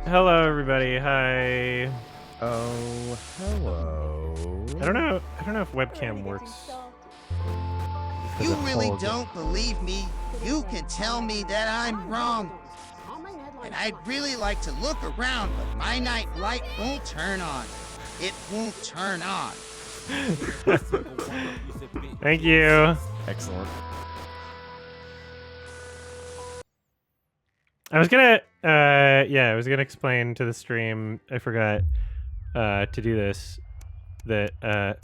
Hello, everybody. Hi. Oh, hello. I don't know. If webcam works. You really don't believe me? You can tell me that I'm wrong. And I'd really like to look around, but my night light won't turn on. It won't turn on. Thank you. Excellent. I was gonna, I was gonna explain to the stream. I forgot to do this. That,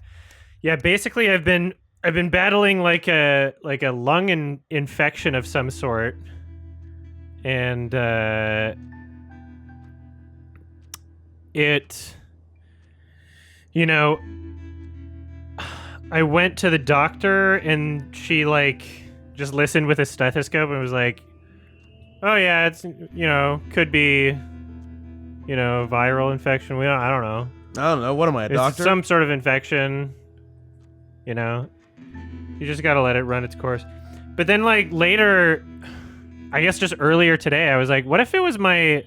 basically, I've been battling like a lung infection of some sort, and it, you know, I went to the doctor and she like just listened with a stethoscope and was like, "Oh yeah, it's could be, viral infection. I don't know. I don't know. What am I, a It's doctor? some sort of infection. You just gotta let it run its course." But then like later, I guess just earlier today, I was like, what if it's my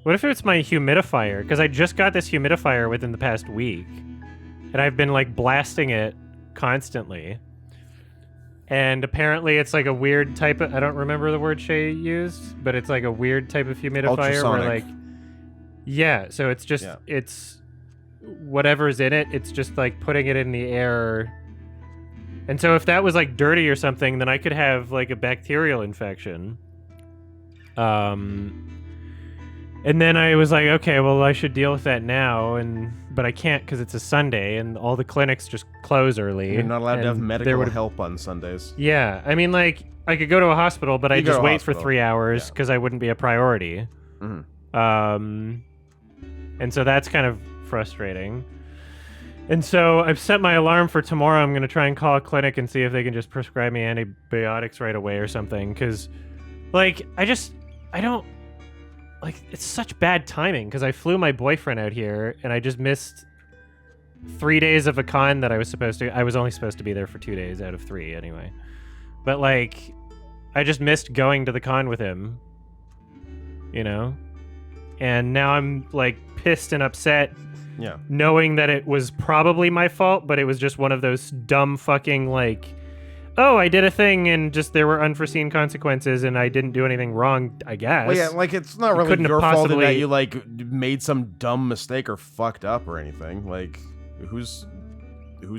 humidifier? Because I just got this humidifier within the past week, and I've been like blasting it constantly. And apparently it's like a weird type of, I don't remember the word Shea used, but it's like a weird type of humidifier Ultrasonic. where so it's just, it's whatever's in it, it's just like putting it in the air. And so if that was like dirty or something, then I could have like a bacterial infection. And then I was like, okay, well, I should deal with that now, but I can't because it's a Sunday and all the clinics just close early. You're not allowed to have and medical help on Sundays. Yeah, I mean, like, I could go to a hospital, but I'd just wait for 3 hours because I wouldn't be a priority. Mm-hmm. And so that's kind of frustrating. And so I've set my alarm for tomorrow. I'm going to try and call a clinic and see if they can just prescribe me antibiotics right away or something. Because, like, I don't... Like, it's such bad timing because I flew my boyfriend out here and I just missed 3 days of a con that I was supposed to... I was only supposed to be there for 2 days out of 3 anyway. But, like, I just missed going to the con with him. And now I'm, like, pissed and upset. Yeah. Knowing that it was probably my fault, but it was just one of those dumb fucking, like, oh, I did a thing and just there were unforeseen consequences and I didn't do anything wrong, I guess. Well, yeah, like, it's not really your fault that you, like, made some dumb mistake or fucked up or anything. Like, who's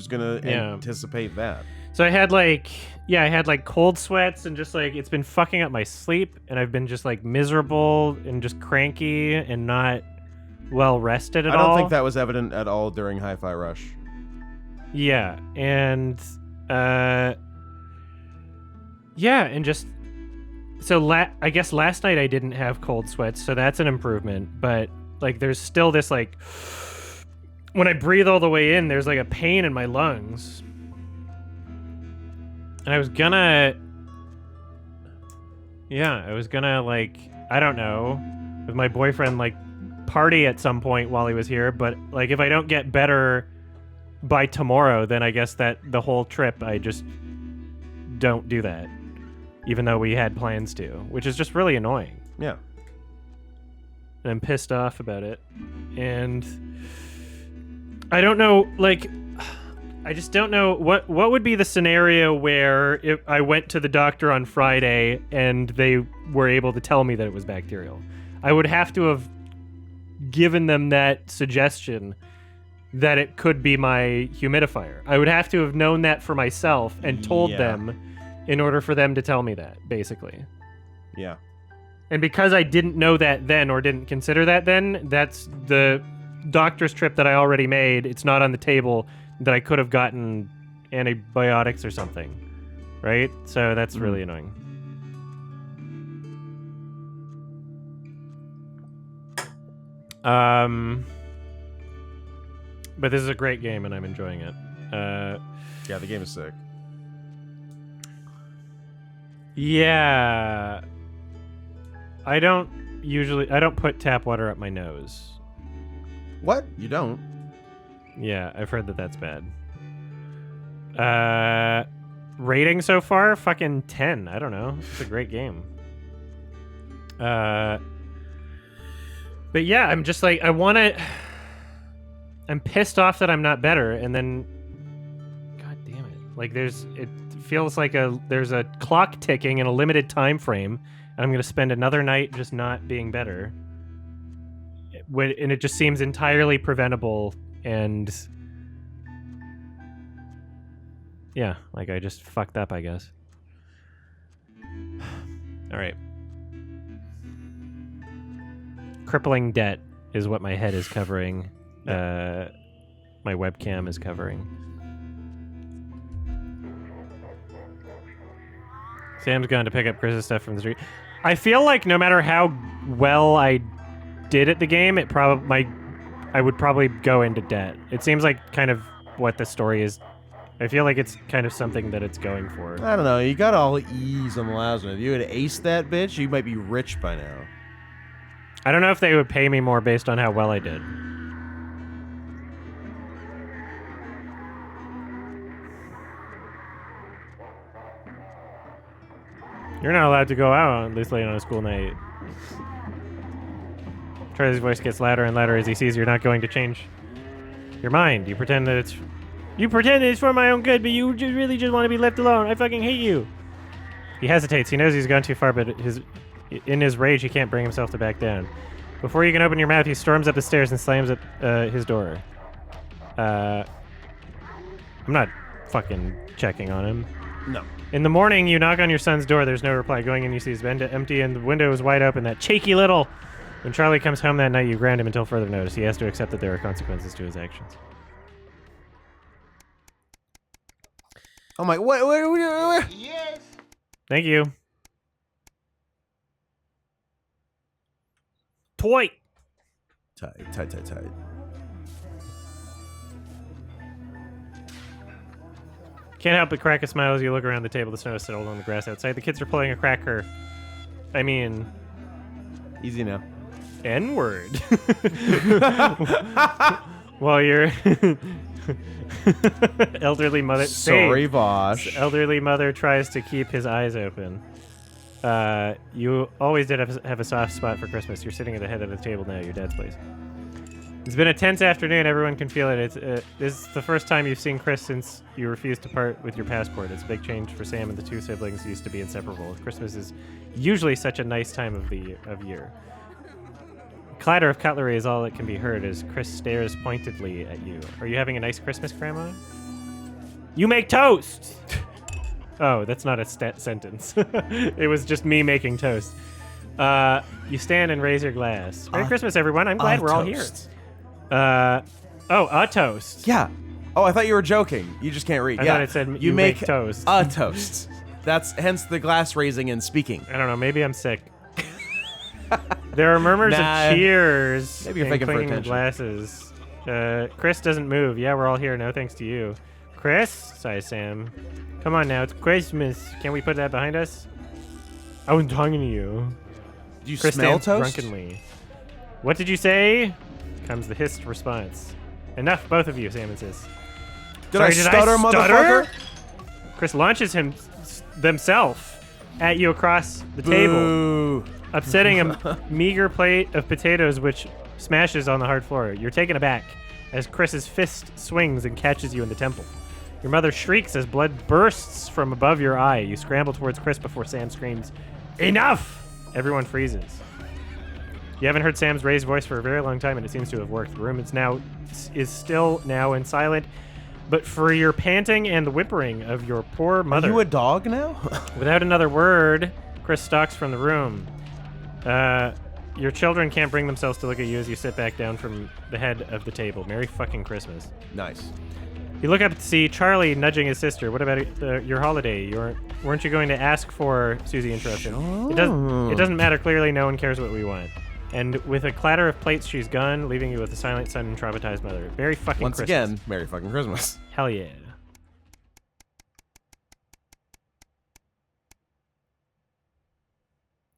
gonna anticipate that? So I had, like, cold sweats and just, like, it's been fucking up my sleep and I've been just, like, miserable and just cranky and not well rested at all. I don't think that was evident at all during Hi-Fi Rush. Yeah, and and just so I guess last night I didn't have cold sweats, so that's an improvement. But like, there's still this like when I breathe all the way in, there's like a pain in my lungs, and I was gonna like, I don't know, with my boyfriend, like, party at some point while he was here. But like, if I don't get better by tomorrow, then I guess that the whole trip I just don't do that, even though we had plans to, which is just really annoying. Yeah. And I'm pissed off about it. And I don't know, like, I just don't know what would be the scenario where if I went to the doctor on Friday and they were able to tell me that it was bacterial. I would have to have given them that suggestion that it could be my humidifier. I would have to have known that for myself and told them in order for them to tell me that, basically. Yeah. And because I didn't know that then or didn't consider that then, that's the doctor's trip that I already made. It's not on the table that I could have gotten antibiotics or something, right? So that's really annoying. But this is a great game and I'm enjoying it. Yeah, the game is sick. Yeah. I don't put tap water up my nose. What? You don't? Yeah, I've heard that that's bad. Rating so far? Fucking 10. I don't know. It's a great game. But yeah, I'm just like, I'm pissed off that I'm not better, and then, god damn it. Like, it feels like there's a clock ticking in a limited time frame, and I'm going to spend another night just not being better. And it just seems entirely preventable, and yeah, like I just fucked up, I guess. All right. Crippling debt is what my head is covering. My webcam is covering. Sam's gone to pick up Chris's stuff from the street. I feel like no matter how well I did at the game, I would probably go into debt. It seems like kind of what the story is. I feel like it's kind of something that it's going for. I don't know. You got all the E's on the last one. If you had aced that bitch, you might be rich by now. I don't know if they would pay me more based on how well I did. You're not allowed to go out on this late on a school night. Charlie's voice gets louder and louder as he sees you're not going to change your mind. You pretend that it's for my own good, but you really just want to be left alone. I fucking hate you. He hesitates. He knows he's gone too far, but in his rage, he can't bring himself to back down. Before you can open your mouth, he storms up the stairs and slams at his door. I'm not fucking checking on him. No. In the morning, you knock on your son's door. There's no reply. Going in, you see his bed empty and the window is wide open. That cheeky little... When Charlie comes home that night, you ground him until further notice. He has to accept that there are consequences to his actions. Oh my... What? Yes. Thank you. Toy. Tight. Can't help but crack a smile as you look around the table. The snow is settled on the grass outside. The kids are pulling a cracker. I mean... Easy now. N-word. While your elderly mother... Sorry, Vosh. Elderly mother tries to keep his eyes open. You always did have a soft spot for Christmas. You're sitting at the head of the table now, your dad's place. It's been a tense afternoon. Everyone can feel it. This is the first time you've seen Chris since you refused to part with your passport. It's a big change for Sam, and the two siblings used to be inseparable. Christmas is usually such a nice time of year. Clatter of cutlery is all that can be heard as Chris stares pointedly at you. Are you having a nice Christmas, Grandma? You make toast! Oh, that's not a sentence. It was just me making toast. You stand and raise your glass. Merry Christmas, everyone. I'm glad we're all here. A toast. Yeah. Oh, I thought you were joking. You just can't read. I thought it said you make toast. A toast. That's hence the glass raising and speaking. I don't know. Maybe I'm sick. There are murmurs of cheers. Maybe you're faking for clinking attention. Glasses. Chris doesn't move. Yeah, we're all here. No thanks to you. Chris? Sighs Sam. Come on now. It's Christmas. Can't we put that behind us? I wasn't talking to you. Do you Chris smell stands toast? drunkenly. What did you say? Comes the hissed response. Enough, both of you, Sam insists. Did I stutter, motherfucker? Chris launches themselves at you across the table, upsetting a meager plate of potatoes which smashes on the hard floor. You're taken aback as Chris's fist swings and catches you in the temple. Your mother shrieks as blood bursts from above your eye. You scramble towards Chris before Sam screams, "Enough!" Everyone freezes. You haven't heard Sam's raised voice for a very long time, and it seems to have worked. The room is still now and silent, but for your panting and the whimpering of your poor mother... Are you a dog now? Without another word, Chris stalks from the room. Your children can't bring themselves to look at you as you sit back down from the head of the table. Merry fucking Christmas. Nice. You look up to see Charlie nudging his sister. What about your holiday? Weren't you going to ask for... Susie interrupted. It doesn't matter. Clearly, no one cares what we want. And with a clatter of plates, she's gone, leaving you with a silent son and traumatized mother. Merry fucking Once Christmas. again, Merry fucking Christmas. Hell yeah.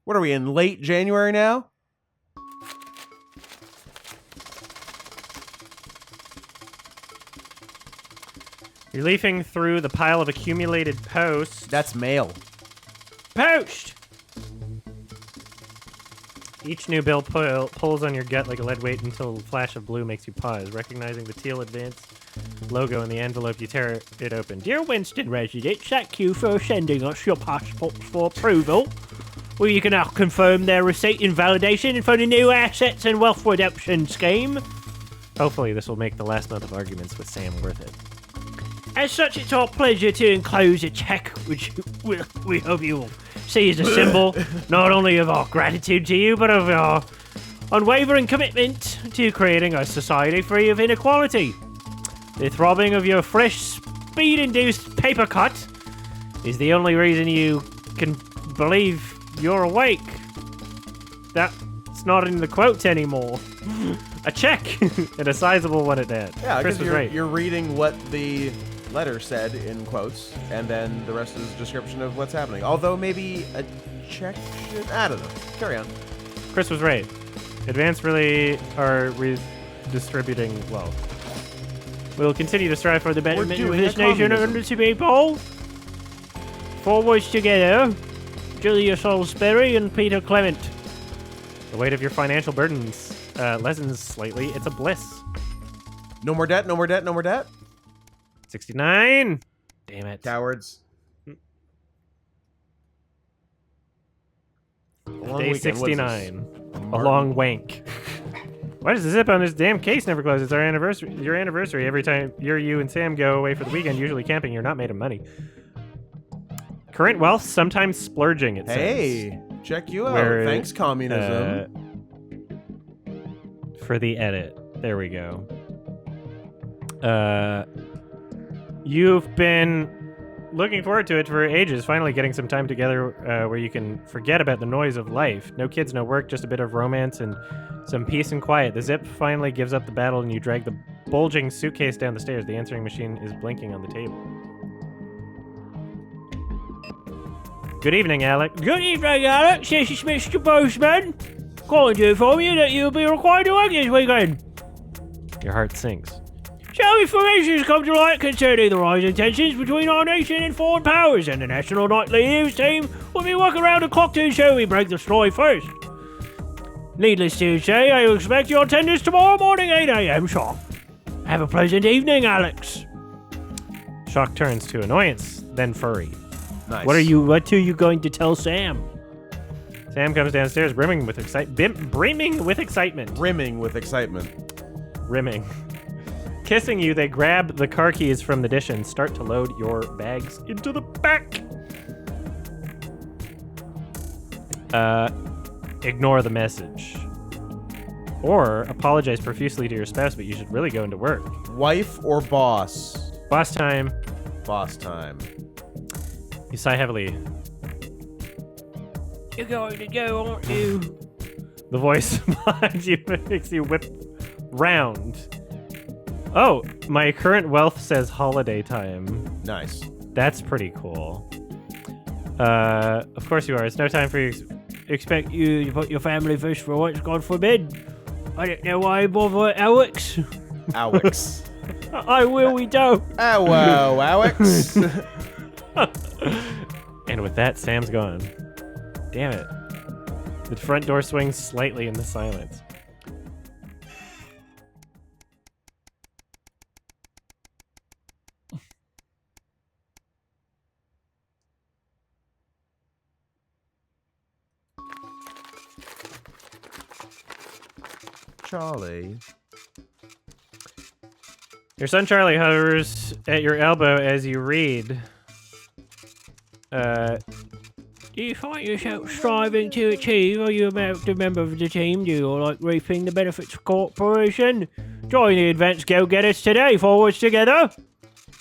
What are we in, late January now? You're leafing through the pile of accumulated posts. That's mail. Post! Each new bill pulls on your gut like a lead weight until a flash of blue makes you pause. Recognizing the teal advance logo in the envelope, you tear it open. Dear Winston residents, thank you for sending us your passports for approval. We can now confirm their receipt and validation for the new assets and wealth redemption scheme. Hopefully this will make the last month of arguments with Sam worth it. As such, it's our pleasure to enclose a check, which we hope you will see as a symbol not only of our gratitude to you, but of our unwavering commitment to creating a society free of inequality. The throbbing of your fresh, speed-induced paper cut is the only reason you can believe you're awake. That's not in the quotes anymore. A check, and a sizable one at that. Yeah, Chris was right. You're reading what the letter said in quotes, and then the rest is a description of what's happening. Although maybe a check should... I don't know. Carry on. Chris was right. Advance really are redistributing wealth. We'll continue to strive for the betterment of this nation and its people. Forwards together, Julia Salisbury and Peter Clement. The weight of your financial burdens lessens slightly. It's a bliss. No more debt, no more debt, no more debt. 69. Damn it. Cowards. Day 69. A long wank. Why does the zip on this damn case never close? It's our anniversary. Your anniversary. Every time you and Sam go away for the weekend, usually camping, you're not made of money. Current wealth, sometimes splurging, it says. Hey, check you out. Where, thanks, communism. For the edit. There we go. You've been looking forward to it for ages, finally getting some time together where you can forget about the noise of life. No kids, no work, just a bit of romance and some peace and quiet. The zip finally gives up the battle and you drag the bulging suitcase down the stairs. The answering machine is blinking on the table. Good evening, Alex. Good evening, Alex. This is Mr. Postman. Calling to inform you that you'll be required to work this weekend. Your heart sinks. Some information has come to light concerning the rising tensions between our nation and foreign powers, and the National Nightly News team will be working around the clock to ensure we break the story first. Needless to say, I expect your attendance tomorrow morning, 8 a.m. sharp. Have a pleasant evening, Alex. Shock turns to annoyance, then furry. Nice. What are you going to tell Sam? Sam comes downstairs brimming with excitement. Brimming with excitement. Rimming with excitement. Rimming. Kissing you, they grab the car keys from the dish and start to load your bags into the back. Ignore the message. Or apologize profusely to your spouse, but you should really go into work. Wife or boss? Boss time. Boss time. You sigh heavily. You're going to go, aren't you? The voice behind you makes you whip round. Oh, my current wealth says holiday time. Nice. That's pretty cool. Of course you are. It's no time for you. Expect you to put your family first for once, God forbid. I don't know why I bother Alex. Alex. I will, we don't. Oh, wow, Alex. And with that, Sam's gone. Damn it. The front door swings slightly in the silence. Charlie. Your son Charlie hovers at your elbow as you read. Do you find yourself striving to achieve? Are you a member of the team? Do you like reaping the benefits of corporation? Join the Advanced Go-Getters today. Forwards together.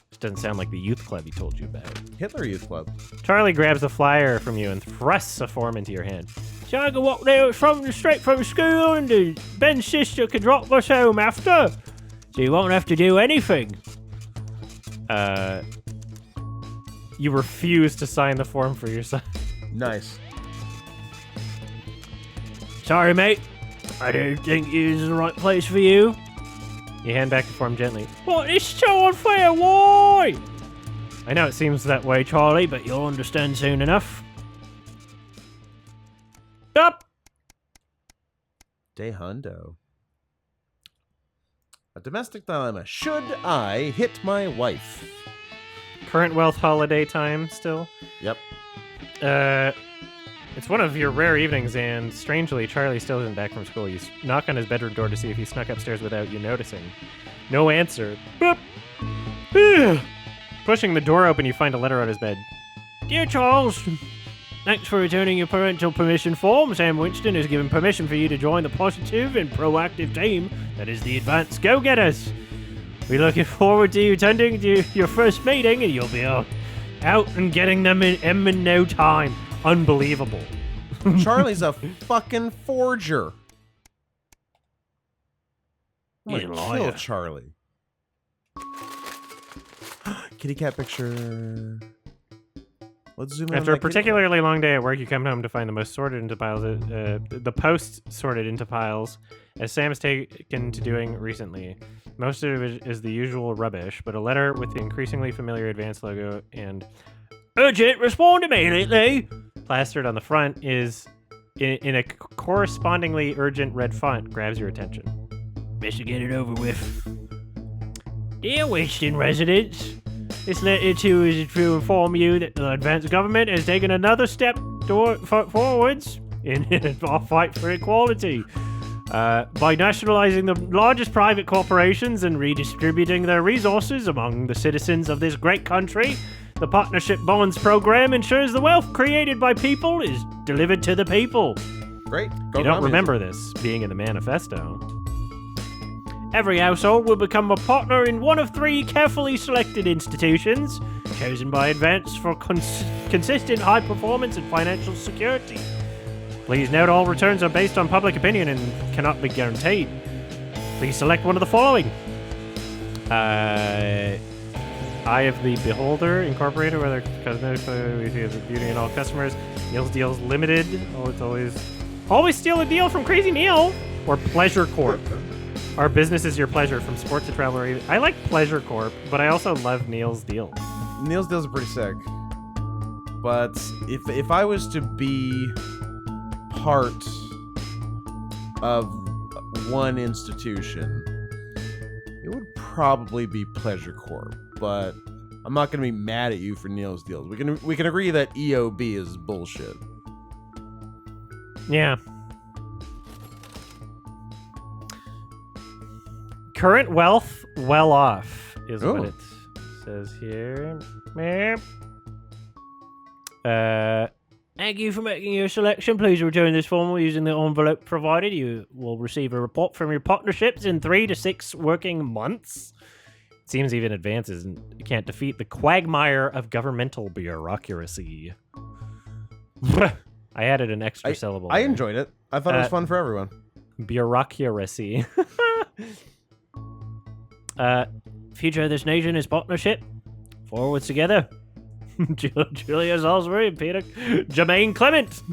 This doesn't sound like the youth club he told you about. Hitler Youth Club. Charlie grabs the flyer from you and thrusts a form into your hand. So I can walk there straight from school, and Ben's sister can drop us home after. So you won't have to do anything. You refuse to sign the form for your son. Nice. Sorry, mate. I don't think this is the right place for you. You hand back the form gently. What? It's so unfair. Why? I know it seems that way, Charlie, but You'll understand soon enough. Up! De hundo. A domestic dilemma. Should I hit my wife? Current wealth holiday time still. Yep. It's one of your rare evenings, and strangely, Charlie still isn't back from school. You knock on his bedroom door to see if he snuck upstairs without you noticing. No answer. Boop. Pushing the door open, you find a letter on his bed. Dear Charles, thanks for returning your parental permission form. Sam Winston has given permission for you to join the positive and proactive team that is the Advanced Go-Getters. We're looking forward to you attending your first meeting, and you'll be out and getting them in no time. Unbelievable. Charlie's a fucking forger. I'm He's a gonna liar. kill Charlie. Kitty cat picture. Let's zoom in. After on a that kitty cat. particularly long day at work, you come home to find the most sorted into piles. The post sorted into piles, as Sam has taken to doing recently. Most of it is the usual rubbish, but a letter with the increasingly familiar Advanced logo and Urgent, respond immediately. plastered on the front is in a correspondingly urgent red font grabs your attention. Best to get it over with. Dear Winston residents, this letter too is to inform you that the advanced government has taken another step forwards in our fight for equality. By nationalizing the largest private corporations and redistributing their resources among the citizens of this great country, the Partnership Bonds program ensures the wealth created by people is delivered to the people. Great. You don't remember this being in the manifesto. Every household will become a partner in one of 3 carefully selected institutions, chosen by Advance for consistent high performance and financial security. Please note all returns are based on public opinion and cannot be guaranteed. Please select one of the following. Eye of the Beholder, Incorporated, whether cosmetics, we see the beauty in all customers. Neil's Deals Limited. Oh, it's always steal a deal from Crazy Neil. Or Pleasure Corp. Our business is your pleasure, from sport to travel. I like Pleasure Corp, but I also love Neil's Deals. Neil's Deals are pretty sick. But if I was to be part of one institution, it would probably be Pleasure Corp. But I'm not gonna be mad at you for Neil's Deals. We can agree that EOB is bullshit. Yeah. Current wealth, well off, is what it says here. Thank you for making your selection. Please return this form using the envelope provided. You will receive a report from your partnerships in 3 to 6 working months. It seems even advances and can't defeat the quagmire of governmental bureaucracy. I added an extra syllable. I enjoyed it. I thought it was fun for everyone. Bureaucracy. Future of this nation is partnership. Forwards together. Julia Salisbury and Peter Jermaine Clement.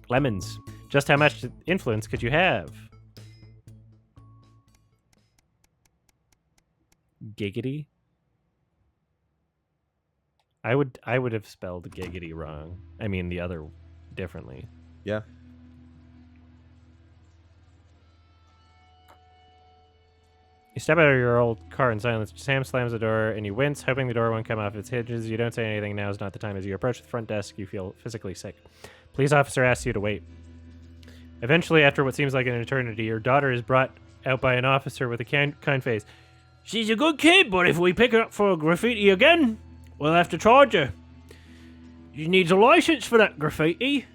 Lemons. Just how much influence could you have? Giggity? I would have spelled giggity wrong. I mean the other differently. Yeah. You step out of your old car in silence. Sam slams the door, and you wince, hoping the door won't come off its hinges. You don't say anything. Now is not the time. As you approach the front desk, you feel physically sick. Police officer asks you to wait. Eventually, after what seems like an eternity, your daughter is brought out by an officer with a kind face. She's a good kid, but if we pick her up for graffiti again, we'll have to charge her. She needs a license for that graffiti.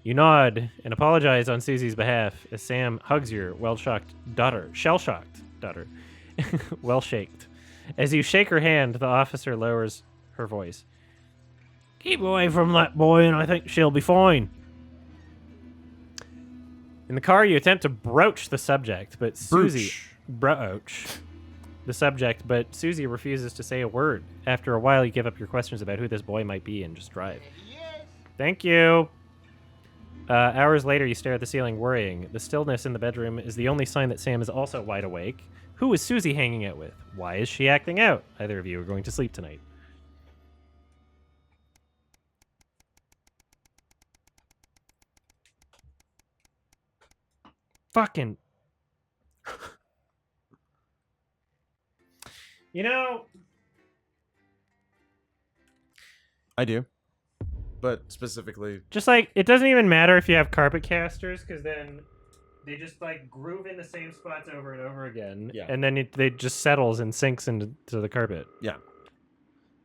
You nod and apologize on Susie's behalf as Sam hugs your shell-shocked daughter. Well-shaked. As you shake her hand, the officer lowers her voice. Keep away from that boy and I think she'll be fine. In the car, you attempt to broach the subject, but Susie... Broach the subject, but Susie refuses to say a word. After a while, you give up your questions about who this boy might be and just drive. Thank you. Hours later, you stare at the ceiling, worrying. The stillness in the bedroom is the only sign that Sam is also wide awake. Who is Susie hanging out with? Why is she acting out? Either of you are going to sleep tonight. Fucking. You know, I do. But specifically, just like it doesn't even matter if you have carpet casters, because then they just like groove in the same spots over and over again, Yeah. and then they just settles and sinks into the carpet. yeah.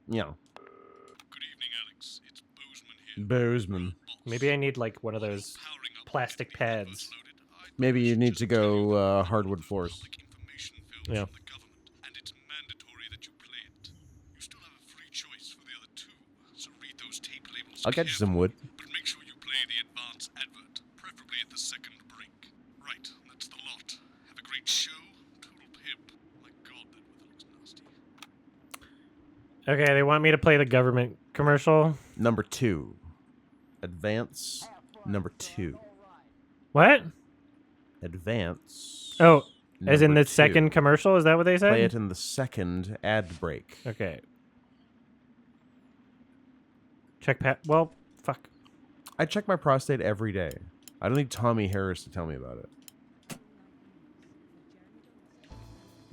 Yeah. Good evening, Alex. It's Bozeman here. Bozeman. Maybe I need like one of those Powering up plastic pads. Maybe you need to go hardwood floors. information films Yeah. from the government, and it's mandatory that you play it. You still have a free choice for the other two, so read those tape labels. I'll get you some wood. But make sure you play the advance advert, preferably at the second break. Right, that's the lot. Have a great show. Total pip. My God, that weather looks nasty. Okay, they want me to play the government commercial. Number 2. Advance. Number 2. What? Advance. Oh, as in number the 2. second commercial? Is that what they said? Play it in the second ad break. Okay. Check pat. Well, fuck. I check my prostate every day. I don't need Tommy Harris to tell me about it.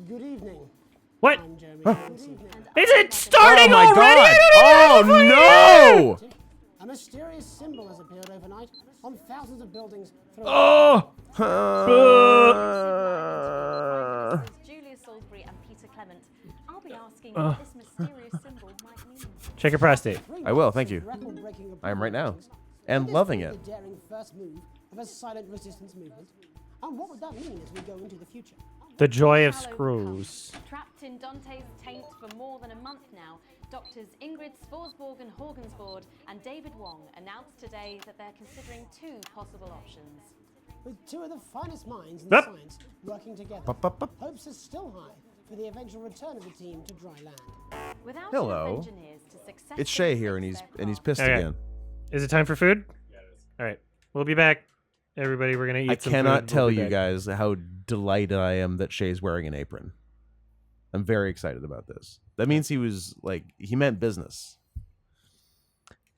Good evening. What? I'm Jeremy Hansen. Is it starting Oh my already? god! Oh no! A mysterious symbol has appeared overnight on thousands of buildings throughout. Oh! Julia Salisbury and Peter Clement. I'll be asking what this mysterious symbol might mean. Check your prostate. I will, thank you. Record-breaking I am right now. buildings. And Could this loving be it. The daring first move of a silent resistance movement. And what would that mean as we go into the future? The joy of Shallow screws. cup. Trapped in Dante's taint for more than a month now, doctors Ingrid Svorsborg Horgensvoord and David Wong announced today that they're considering 2 possible options. With 2 of the finest minds in Yep. science working together, Bup, bup, bup. hopes are still high for the eventual return of the team to dry land. Without Hello. enough engineers to successfully It's Shea here, and fix he's their craft, pissed Okay. again. Is it time for food? Yeah, it is. All right. We'll be back. Everybody, we're going to eat I some cannot food. tell We'll be you back. guys how delighted I am that Shay's wearing an apron. I'm very excited about this. That means he was like he meant business.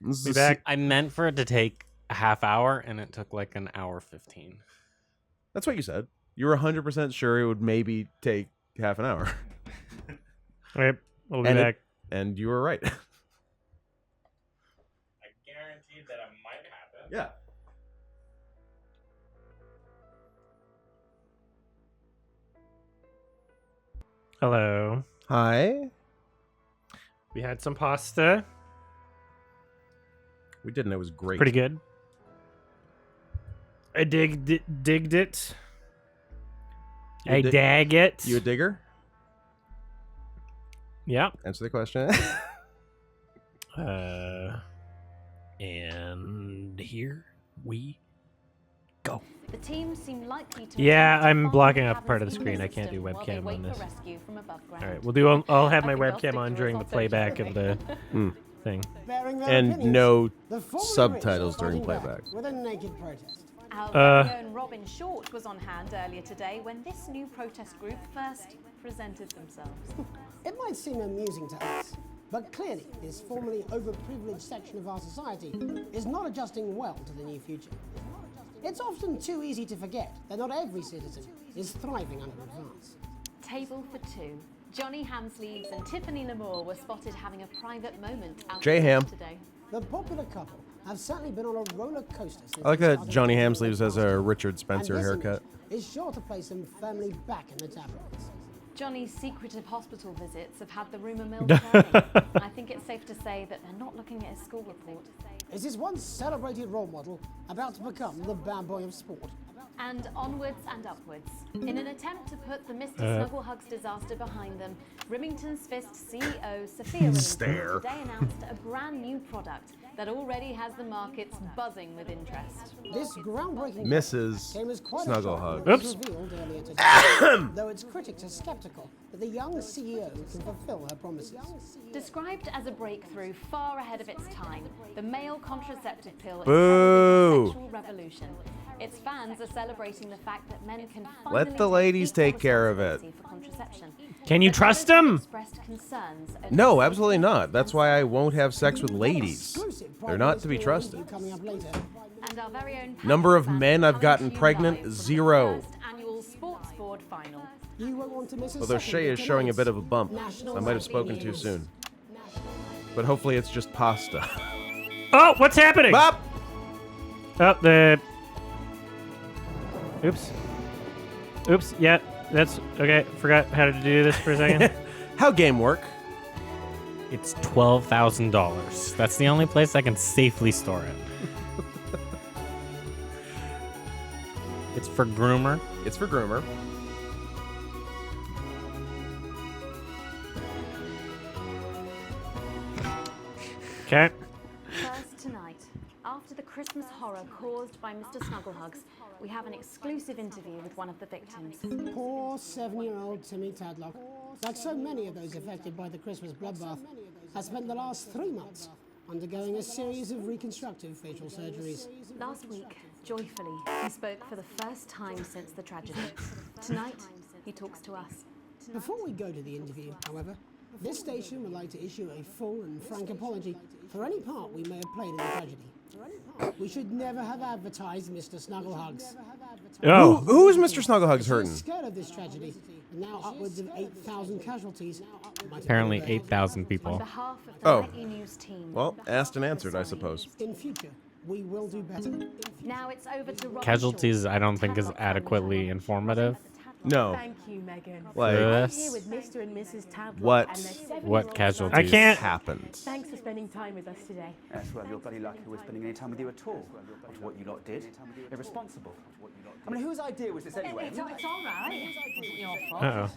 This Be is- back. I meant for it to take a half hour, and it took like an hour 15. That's what you said. You were 100% sure it would maybe take half an hour, All right. We'll be And it- back. and you were right. I guaranteed that it might happen. Yeah. Hello. Hi. We had some pasta. We didn't. It was great. Pretty good. I digged it. You I a di- dag it. You a digger? Yeah. Answer the question. And here we go. The team seem likely to Yeah, attempt to I'm find blocking the off part of the cabin's screen. I can't do ecosystem while they webcam wait on for this. rescue from above ground. All right. We'll do. I'll have my I think I'll webcam stick on to during the risotto playback of the Mm. thing. Bearing their And opinions, no the former subtitles rich are during fighting back playback. with a naked protest. Our Uh, very own Robin Short was on hand earlier today when this new protest group first presented themselves. It might seem amusing to us, but clearly this formerly overprivileged section of our society is not adjusting well to the new future. It's often too easy to forget that not every citizen is thriving under advance. Table for 2. Johnny Hamsleeves and Tiffany Lamore were spotted having a private moment out J-Ham. today. The popular couple have certainly been on a roller coaster since I like they that started Johnny dating Hamsleeves has last a year. Richard Spencer And this haircut. image is sure to place them firmly back in the tabloids. Johnny's secretive hospital visits have had the rumour mill turning. I think it's safe to say that they're not looking at his school report. Is this once celebrated role model about to become the bad boy of sport? And onwards and upwards. In an attempt to put the Mr. Snugglehugs disaster behind them, Remington's Fist CEO Sophia Remington Stare. today announced a brand new product that already has the markets buzzing with interest. This groundbreaking Mrs. came as quite a shock Snugglehug. when it was Oops. revealed earlier today, though its critics are skeptical that the young CEO can fulfill her promises. Described as a breakthrough far ahead of its time, the male contraceptive pill is Boo. a sexual revolution. Its fans are celebrating the fact that men can finally Let the ladies take care of it. for contraception. Can you But trust others have them? expressed concerns over No, the absolutely safety not. That's why I and won't have sex with ladies. Exclusive They're not to be private trusted. interview coming up later. And our very own Number of Patrick men fans I've coming gotten to you pregnant, live from the 0. first annual Sports Board final. You won't want to miss a Although second Shea of is showing a tonight's bit of a bump. National I might have Nightly spoken too News. soon. But hopefully it's just pasta. Oh, what's happening? Bop! Oh, the. Oops. Oops. Yeah, that's okay. Forgot how to do this for a second. How game work? It's $12,000. That's the only place I can safely store it. It's for groomer. It's for groomer. Okay. First tonight, after the Christmas horror caused by Mr. Snugglehugs, we have an exclusive interview with one of the victims. Poor 7-year-old Timmy Tadlock, like so many of those affected by the Christmas bloodbath, has spent the last 3 months undergoing a series of reconstructive facial surgeries. Last week, joyfully, he spoke for the first time since the tragedy. Tonight, he talks to us. Before we go to the interview, however, this station would like to issue a full and frank apology for any part we may have played in the tragedy. We should never have advertised Mr. Snugglehugs. Oh. Who's Mr. Snugglehugs hurting? Scared of this tragedy, and now upwards of 8,000 casualties. might have Apparently been 8,000 On people. behalf of the Oh. Nightly News team. Well, asked and answered, I suppose. in future. We will do better. Now it's over to Robin Casualties, Shaw, I don't think is Tadlock adequately family. informative. No. Thank you, Megan. Like, For I'm this? here with Mr. and Mrs. Tadlock What- and their 7-year-old What son. casualties? I can't. happened. Thanks for spending time with us today. Yes, well, you're bloody lucky we're spending any time with you at all. After what you lot did. Irresponsible. I mean, whose idea was this anyway? It's all right. It wasn't your fault. Uh-oh.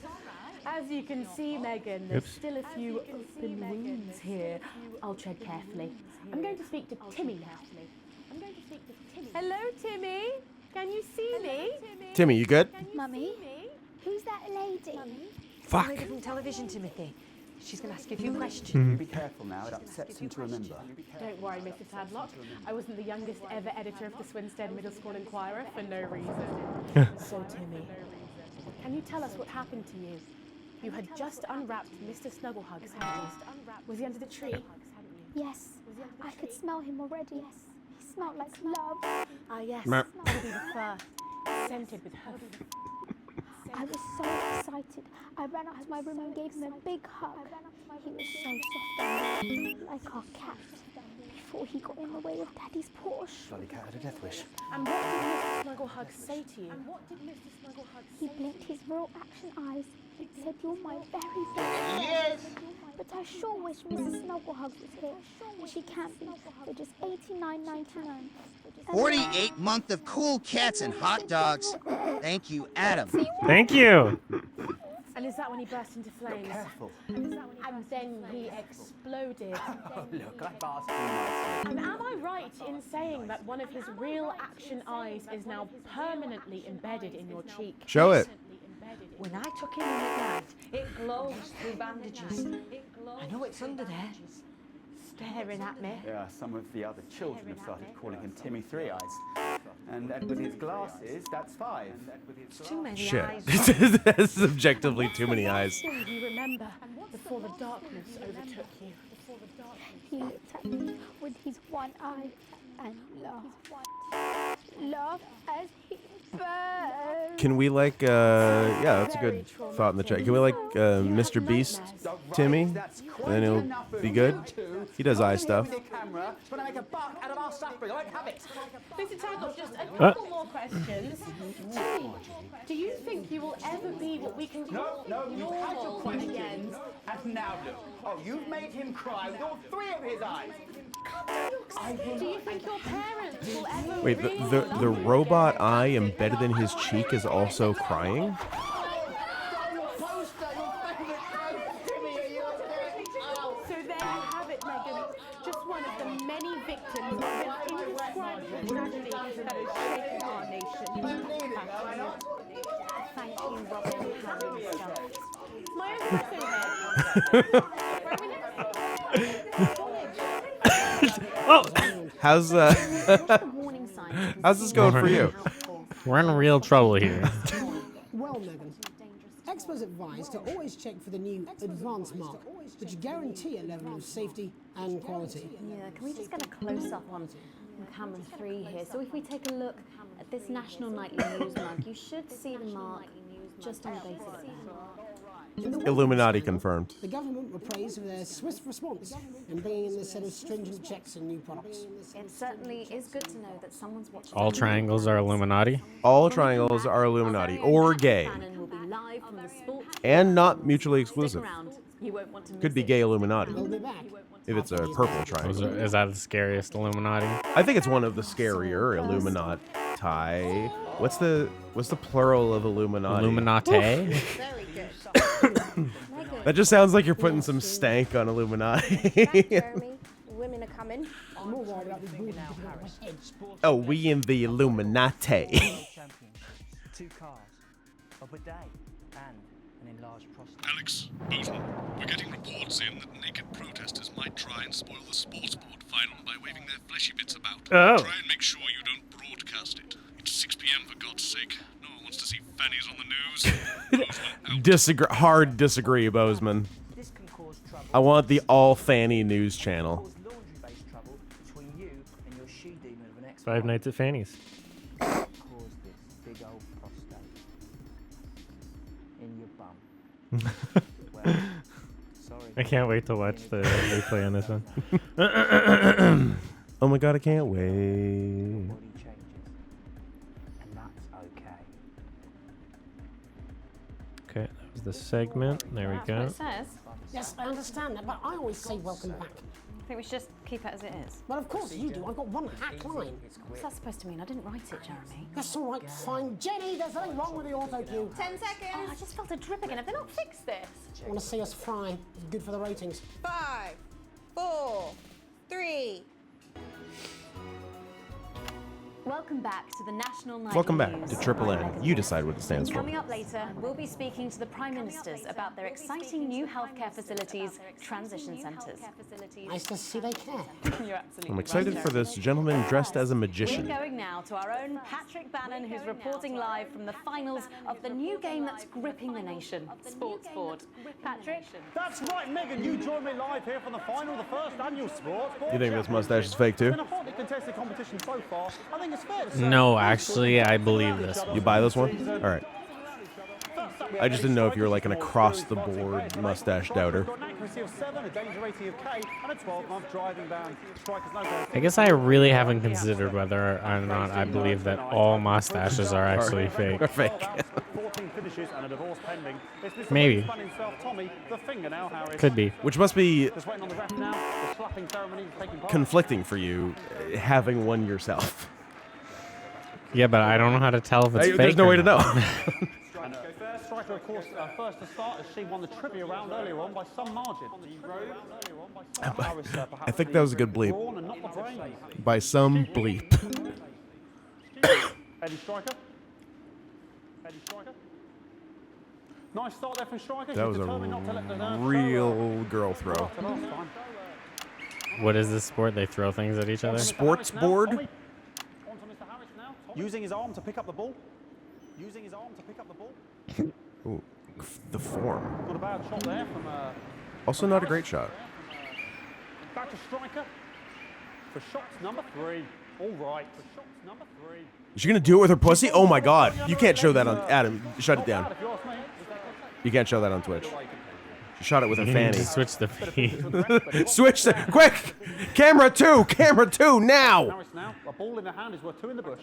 As you can see, Megan, there's Oops. still a few open wounds here. I'll tread carefully. I'm going to speak to Timmy now. Hello, Timmy. Can you see me? Timmy, you good? Mummy, who's that lady? Fuck. From television, Timothy. She's going to ask you a few questions. You be careful now, it upsets him to remember. Don't worry, Mr. Tadlock. I wasn't the youngest ever editor of the Swinstead Middle School Inquirer for no reason. So, Timmy, can you tell us what happened to you? You had just unwrapped Mr. Snugglehugs, hadn't you? Was he under the tree? Yes, I could smell him already. He smelled like love. Ah, yes. Mer- That'll be the fur, scented with hoof. I was so excited. I ran out of my room and gave him a big hug. He was so soft and warm, like our cat, before he got in the way of Daddy's Porsche. Bloody cat had a death wish. And what did Mr. Snugglehugs say to you? He blinked his real action eyes and said, "You're my very best." Yes. But I sure wish Mrs. Snugglehugs was here. She can't be. They're just $89.99. 48 month of cool cats and hot dogs. Thank you, Adam. Thank you. And is that when he burst into flames? Careful. And then he exploded. Oh, look, I've asked you nicely. And am I right in saying that one of his real action eyes is now permanently embedded in your cheek? Show it. When I took him in at night, it glows through bandages. I know it's under there, staring at me. Yeah, some of the other children have started calling him Timmy Three Eyes. And with his glasses, that's 5. Too many Shit. eyes. That's subjectively too many eyes. Do you remember before the darkness overtook you? He looked at me with his one eye and laughed. Laughed as he burned. Can we like, yeah, that's a good thought in the chat. Can we like Mr. Beast Timmy? Then he'll be good. He does eye stuff. Camera, trying to make a buck out of our suffering. I won't have it. Mr. Tadlock, just a couple more questions. Timmy, do you think you will ever be what we can call No, you've had your normal questions. again? And now look. Oh, you've made him cry with all 3 of his eyes. Do you think your parents will ever Wait, really the love you robot again? eye embedded in his cheek is also crying? So there you have it, Megan. Just one of the many victims of an indescribable tragedy that has shaken our nation. Thank you, Robin Harry Stubbs. My own question here. Oh, How's The warning signs How's this going for you? We're in real trouble here. Well, Megan, experts advise to always check for the new advanced mark, which guarantee a level of safety and quality. Yeah, can we just get a close-up on camera 3 here? So if we take a look at this National Nightly News mug, you should see the mark just on the base of it there. Illuminati confirmed. The government were praised for their swift response in bringing in this set of stringent checks and new products. It certainly is good to know that someone's watching. All triangles are Illuminati. All triangles are Illuminati or gay, and not mutually exclusive. Could be gay Illuminati We'll be back. if it's a purple triangle. Is that the scariest Illuminati? I think it's one of the scarier Illuminati. What's the plural of Illuminati? Illuminate? That just sounds like you're putting some stank on Illuminati. Women are coming. I'm more worried about these boys picking up my head. Oh, we in the Illuminati. 2 cars, a bidet, and an enlarged prostate. Alex, Boson, we're getting reports in that naked protesters might try and spoil the sports board final by waving their fleshy bits about. Oh. Try and make sure you don't broadcast it. It's 6 p.m. for God's sake. No one wants to see fannies on the news. Hard disagree, Bozeman. I want the all Fanny news channel. 5 Nights at Fanny's. Cause this big old prostate in your bum. Well, sorry. I can't wait to watch the replay on this one. Oh my god, I can't wait. Body changes, and that's okay. Okay, that was the segment. There we That's go. what it says. Yes, I understand that, but I always say welcome back. I think we should just keep it as it is. Well, of course you do. I've got one hack line. What's that supposed to mean? I didn't write it, Jeremy. That's all right, fine. Jenny, there's something wrong with the auto cue. 10 seconds. Oh, I just felt a drip again. Have they not fixed this? I want to see us fry. It's good for the ratings. 5, 4, 3. Welcome back to the National Nightly Welcome back News. to Triple I'm N. Megan You Moore. decide what it stands for. Coming up later, we'll be speaking to the Prime Ministers about their exciting new healthcare facilities, transition centres. Nice to see they care. You're absolutely I'm excited right. for this gentleman dressed as a We're magician. going now to our own Patrick Bannon, who's reporting live from the finals of the new game that's gripping the nation, Sports Board. Patrick? That's right, Megan. You join me live here from the final of the first annual Sports Board. You think this mustache is fake too? It's been a hotly contested competition so far. I think it's fair to say. No, actually, I believe this. You buy this one? All right. I just didn't know if you were like an across-the-board mustache doubter. Got an accuracy of 7, a danger rating of K, and a 12-month driving ban. Strikers no goal. I guess I really haven't considered whether or not I believe that all mustaches are actually fake. They're fake. 14 finishes and a divorce pending. It's Mr. Maybe. Himself, Tommy, the fingernail Harris. Could be. Which must be Just waiting on the ref now. The slapping ceremony is taking part. conflicting for you, having one yourself. Yeah, but I don't know how to tell if it's fake. There's no or way to not. know. Striker, of course, first to start as she won the trivia round earlier on by some margin. I think that was a good bleep. Brawn and not the brains. By some bleep. Eddie Striker. Nice start there from Striker. That She's was determined not to let the a nerves show. real girl throw. After last time. What is this sport? They throw things at each other? Sports board? On to Mr. Harris now. Using his arm to pick up the ball. Ooh, the form. Got a bad shot there from Also not a great shot. back to Striker. For shots number 3. All right. For shots number 3. Is she gonna do it with her pussy? Oh my god. You can't show that on Adam. Shut it down. If you ask me. You can't show that on Twitch. She shot it with her You need fanny. to switch the feed. Switch the quick! Camera 2! Camera 2 now! Harris now. A ball in the hand is worth 2 in the bush.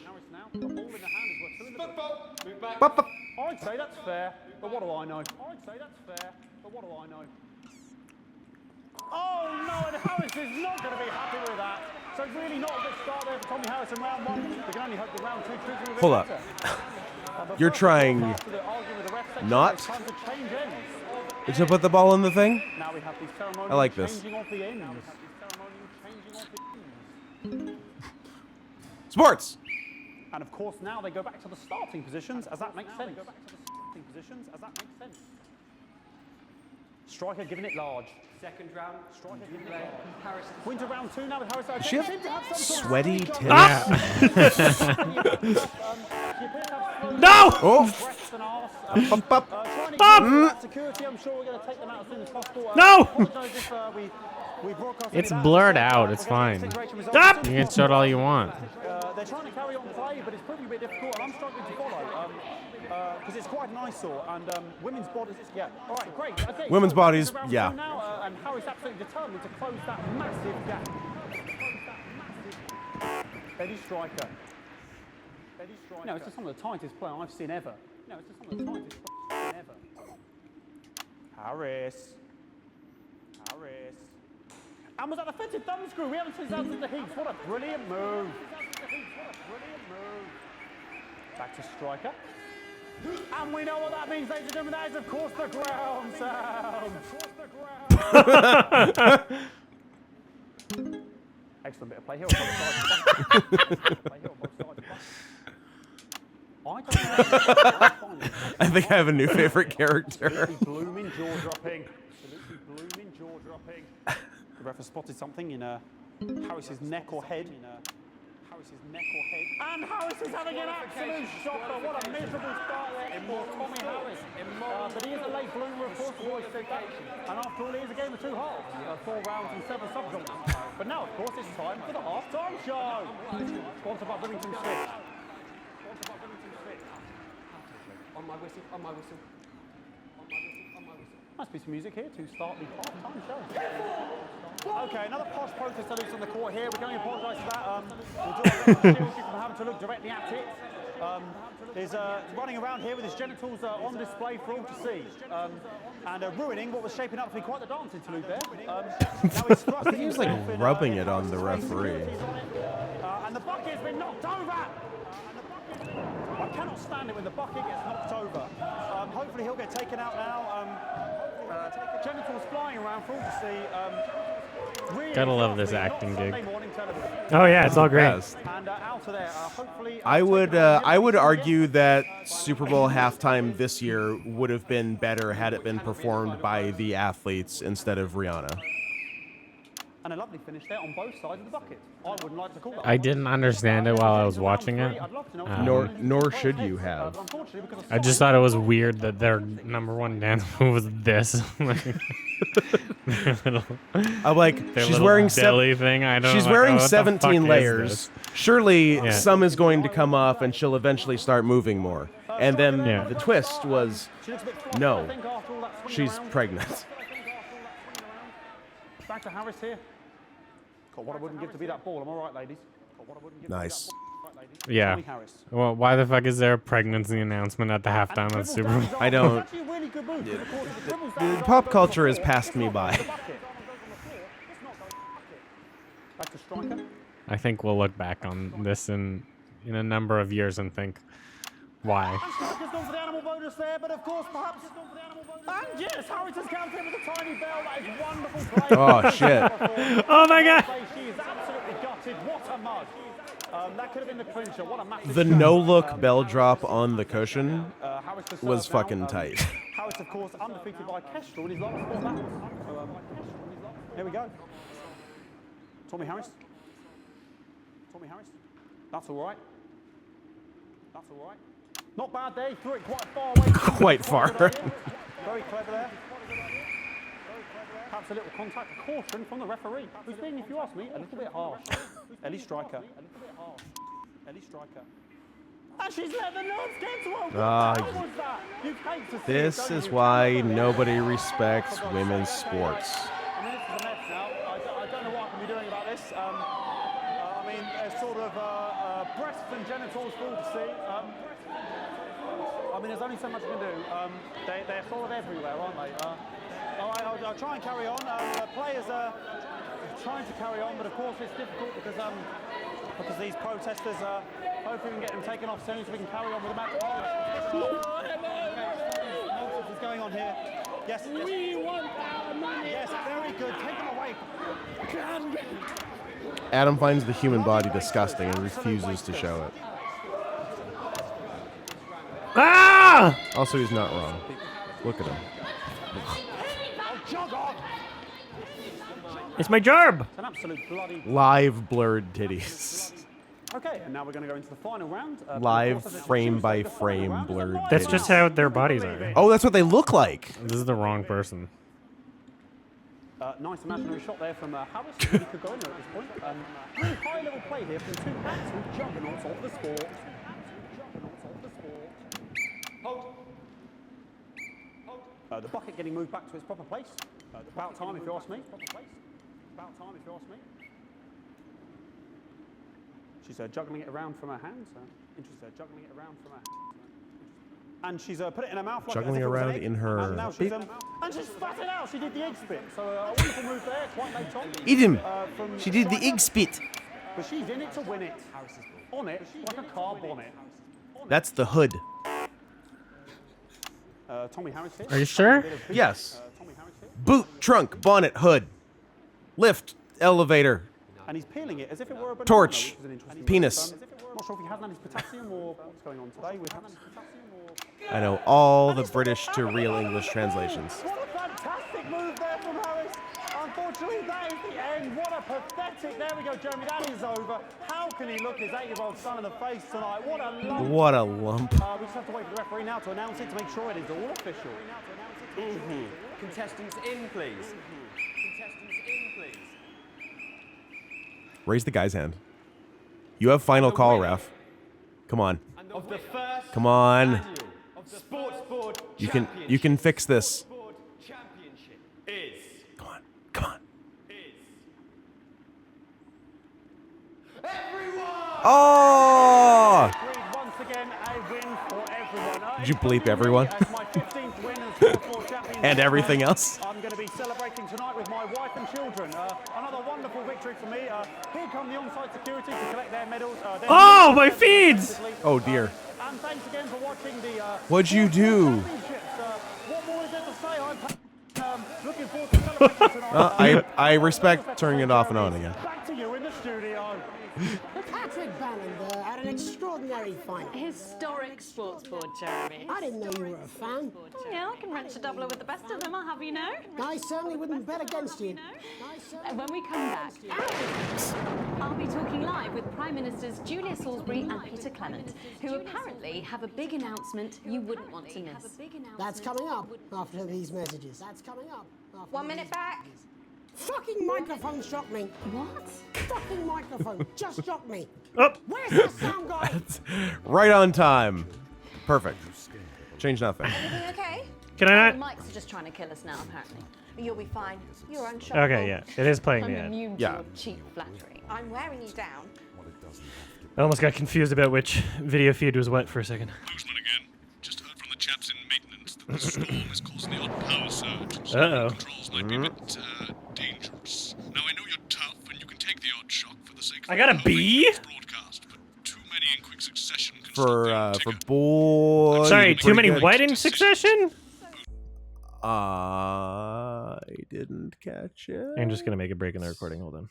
A ball in the hand is worth 2 in the bush. I'd say that's fair, but what do I know? Oh no, and Harris is not going to be happy with that. So really not a good start there for Tommy Harris in round 1. We can only hope that round 2 treats him a bit Hold up. better. You're trying After the argument with the ref, they not time to change ends. to put the ball in the thing? Now we have the ceremonial I like this. changing of the ends. Sports! And of course now they go back to the starting positions as that makes sense. Striker giving it large. Second round, Striker giving it large. Harris. We're into round 2 now with Harris. Does she have sweaty tits? No! Oh! Bump up. Security, I'm sure we're going to take them out as soon as possible. No! It's blurred out. It's fine. Stop! You can show it all you want. They're trying to carry on play, but it's proving a bit difficult, and I'm struggling to follow. Because it's quite an eyesore, and women's bodies. Yeah. All right. Great. Okay. Women's bodies. Yeah. Now, and Harry's absolutely determined to close that massive gap. Eddie Striker. No, it's just some of the tightest play I've seen ever. No, it's just some of the tightest play I've seen ever. Harris. And was that a fitted thumb screw? We haven't seen that since the Heats. What a brilliant move. Back to Striker. And we know what that means, ladies and gentlemen. That is, of course, the ground sound. Excellent bit of play here on both sides. I think I have a new favorite character. Blooming jaw-dropping. The ref has spotted something in Harris's neck or head. And Harris is having an absolute shocker. What a miserable start there for Tommy Harris. But he is a late bloomer, of course, always said that. And after all, it is a game of 2 halves. 4 rounds and 7 subgenres. But now, of course, it's time for the half-time show. Sponsored by Bloomington Switch. On my whistle, on my whistle. Must be some music here to start the half-time show. Okay, another posh protester loose on the court here. We're going to apologise for that. We'll do our best to shield you from having to look directly at it. He's running around here with his genitals on display for all to see. And ruining what was shaping up to be quite the dance interlude there. Now he's thrusting He was like rubbing it on the referee. And the bucket has been knocked over. I cannot stand it when the bucket gets knocked over. Hopefully he'll get taken out now. Genitals flying around for all to see. Really Gotta love this acting gig. Oh yeah, it's all great. And out of there, hopefully. I would argue that Super Bowl halftime this year would have been better had it been performed by the athletes instead of Rihanna. And a lovely finish there on both sides of the bucket. I wouldn't like to call that. I didn't understand it while I was watching it. Nor should you have. I just thought it was weird that their #1 dance move was this. I'm like, their she's little wearing belly thing. I don't. She's like, wearing what the 17 fuck is layers. this? Surely some is going to come off, and she'll eventually start moving more. And then the twist was, no, she's pregnant. Back to Harris here. God, what I wouldn't give to be that ball. Am I right, ladies? Nice. Yeah. Well, why the fuck is there a pregnancy announcement at the halftime of the Super Bowl? I don't. The pop culture has passed me by. Back to Striker. I think we'll look back on this in a number of years and think, why? And Striker's gone for the animal bonus there, but of course, perhaps. And yes, Harris has counted with a tiny bell. That is wonderful play. Oh, shit. Oh, my God. She is absolutely gutted. What a mug. That could have been the clincher. What a massive The no-look bell drop on the cushion was fucking tight. Harris, of course, undefeated by Kestrel in his last 4 battles. So, here we go. Tommy Harris. That's all right. Not bad there. He threw it quite far away. Quite far. Very clever there. Perhaps a little contact caution from the referee, who's being, if you ask me, a little bit harsh. Ellie Striker. And she's let the nerves get to her. What was that? You'd hate to see This it, is you? why nobody respects women's sports. I mean, this is a mess now. I don't know what I can be doing about this. I mean, there's sort of breasts and genitals for all to see. I mean, there's only so much you can do. They're sort of everywhere, aren't they? I'll try and carry on. The players are trying to carry on, but of course it's difficult because these protesters, hopefully we can get them taken off soon so we can carry on with the match. What is going on here? Yes. We want our money. Yes, very good. Take them away. Adam finds the human body disgusting and refuses to show it. Ah! Also, he's not wrong. Look at him. Jog on! It's my job. It's an absolute bloody... Live blurred titties. Okay, and now we're going to go into the final round. Live frame by frame blurred That's titties. just how their bodies are. Oh, that's what they look like. This is the wrong person. Nice imaginary shot there from Harris. Really could go in there at this point. Really high level play here from two absolute juggernauts of the sport. Hold. The bucket getting moved back to its proper place. About time, if you ask me. About time, if you ask me. She's juggling it around from her hands. Interesting, juggling it around from her hands. And she's put it in her mouth. Like Juggling around in her. And now she's spat it out. She did the egg spit. So a wonderful move there. Quite late on. Eat him. She did the egg spit. But she's in it to win it. On it, like a car bonnet. That's the hood. Tommy Harris here. Are you sure? Yes. Boot, trunk, bonnet, hood. Lift, elevator. And he's peeling it as if it were a banana, Torch, which is an interesting penis. I'm not sure if he hasn't had his potassium or what's going on today with potassium or... I know all the British to real English translations. What a fantastic move there from Harris. Unfortunately, that is the end. What a pathetic... There we go, Jeremy. That is over. How can he look his 8-year-old son in the face tonight? What a lump. What a lump. We just have to wait for the referee now to announce it to make sure it is all official. Contestants in, please. Contestants in, please. Raise the guy's hand. You have final call, ref. Come on. Of the first Come on. annual Sports Board You can fix this. Championship is... Come on. Come on. Oh! Once again, a win for everyone. Did you bleep everyone? And everything else? I'm going to be celebrating tonight with my wife and children. Another wonderful victory for me. Here come the on-site security to collect their medals. Oh, my feeds! Oh, dear. And thanks again for watching the... What'd you do? What more is there to say? I'm looking forward to celebrating tonight. I respect turning it off and on again. Back to you in the studio. Patrick Bannon had an extraordinary final. Historic sports board, Jeremy. I didn't know you were a fan. Yeah, I can wrench a doubler with the best of them, I'll have you know. I certainly wouldn't bet against you. When we come back, I'll be talking live with Prime Ministers Julia Salisbury and Peter Clement, who apparently have a big announcement you wouldn't want to miss. That's coming up after these messages. That's coming up. 1 minute back. Fucking microphone shocked me. What? Fucking microphone just shocked me. Oh. Where's the sound guy? Right on time. Perfect. Change nothing. Everything okay? Can I The not? mics are just trying to kill us now, apparently. You'll be fine. You're unshockable. Okay, yeah. It is playing I'm the ad. immune to Yeah. your cheap flattery. I'm wearing you down. I almost got confused about which video feed was what for a second. Postman again. Just heard from the chaps in maintenance that the storm is causing the odd power surge. Uh-oh. Controls might be a bit dangerous. Now I know you're tough and you can take the odd shock for the sake of I got a B? broadcast, but too many in quick succession can For boys. Sorry, too many what in succession? I didn't catch it. I'm just gonna make a break in the recording. Hold on.